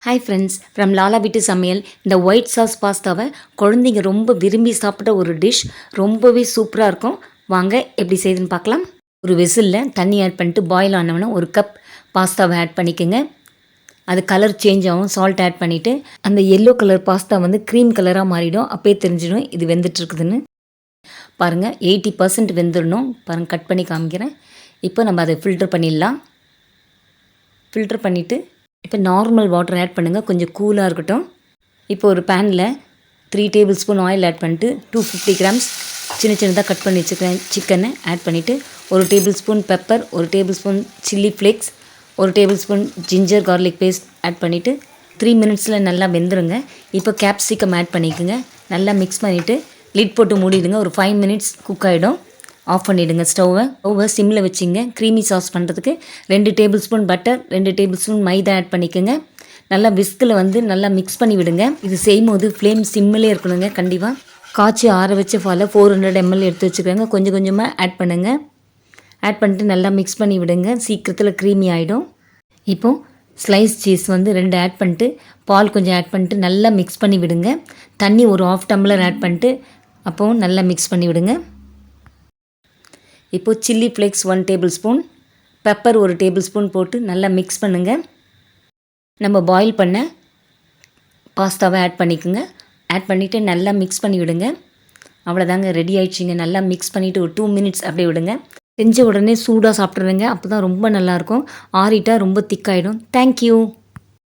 Hi friends, from Lala வீட்டு சமையல். இந்த ஒயிட் சாஸ் பாஸ்தாவை குழந்தைங்க ரொம்ப விரும்பி சாப்பிட்ட ஒரு டிஷ். ரொம்பவே சூப்பராக இருக்கும். வாங்க எப்படி செய்யுதுன்னு பார்க்கலாம். ஒரு வெசிலில் தண்ணி ஆட் பண்ணிட்டு பாயில் ஆனவொன்னே ஒரு கப் பாஸ்தாவை ஆட் பண்ணிக்கோங்க. அது கலர் சேஞ்ச் ஆகும். சால்ட் ஆட் பண்ணிவிட்டு அந்த எல்லோ கலர் பாஸ்தா வந்து க்ரீம் கலராக மாறிடும். அப்போயே தெரிஞ்சிடும் இது வெந்துட்டுருக்குதுன்னு. பாருங்கள், 80% வெந்துடணும். பாருங்கள், கட் பண்ணி காமிக்கிறேன். இப்போ நம்ம அதை ஃபில்டர் பண்ணிடலாம். ஃபில்டர் பண்ணிவிட்டு இப்போ நார்மல் வாட்டர் ஆட் பண்ணுங்கள். கொஞ்சம் கூலாக இருக்கட்டும். இப்போ ஒரு பேனில் 3 டேபிள் ஸ்பூன் ஆயில் ஆட் பண்ணிட்டு 250 கிராம்ஸ் சின்ன சின்னதாக கட் பண்ணி வச்சுக்கிறேன் சிக்கனை ஆட் பண்ணிவிட்டு 1 tablespoon pepper, 1 tablespoon chilli flakes, 1 tablespoon ginger garlic paste add பண்ணிவிட்டு 3 மினிட்ஸில் நல்லா வெந்துருங்க. இப்போ கேப்சிகம் ஆட் பண்ணிக்கோங்க. நல்லா மிக்ஸ் பண்ணிவிட்டு லிட் போட்டு மூடிடுங்க. ஒரு 5 மினிட்ஸ் குக் ஆகிடும். ஆஃப் பண்ணிவிடுங்க. ஸ்டவ்வை சிம்மில் வச்சுங்க. க்ரீமி சாஸ் பண்ணுறதுக்கு 2 tablespoon butter, 2 tablespoon மைதா ஆட் பண்ணிக்கோங்க. நல்லா விஸ்கில் வந்து நல்லா மிக்ஸ் பண்ணி விடுங்க. இது செய்யும்போது ஃப்ளேம் சிம்மிலே இருக்கணுங்க. கண்டிப்பாக காய்ச்சி ஆற வச்ச ஃபாலை 400 ml எடுத்து வச்சுக்கோங்க. கொஞ்சம் கொஞ்சமாக ஆட் பண்ணுங்கள். ஆட் பண்ணிட்டு நல்லா மிக்ஸ் பண்ணி விடுங்க. சீக்கிரத்தில் க்ரீமி ஆகிடும். இப்போது ஸ்லைஸ் சீஸ் வந்து 2 ஆட் பண்ணிட்டு பால் கொஞ்சம் ஆட் பண்ணிட்டு நல்லா மிக்ஸ் பண்ணி விடுங்க. தண்ணி ஒரு 1/2 டம்ளர் ஆட் பண்ணிட்டு அப்போவும் நல்லா மிக்ஸ் பண்ணி விடுங்க. இப்போது chilli flakes 1 tablespoon, pepper 1 table spoon போட்டு நல்லா மிக்ஸ் பண்ணுங்கள். நம்ம பாயில் பண்ண பாஸ்தாவை ஆட் பண்ணிக்கோங்க. ஆட் பண்ணிவிட்டு நல்லா மிக்ஸ் பண்ணி விடுங்க. அவ்வளோதாங்க, ரெடி ஆயிடுச்சிங்க. நல்லா மிக்ஸ் பண்ணிவிட்டு ஒரு 2 மினிட்ஸ் அப்படியே விடுங்க. செஞ்ச உடனே சூடாக சாப்பிட்ருங்க. அப்போ தான் ரொம்ப நல்லாயிருக்கும். ஆறிட்டால் ரொம்ப திக்காயிடும். தேங்க்யூ.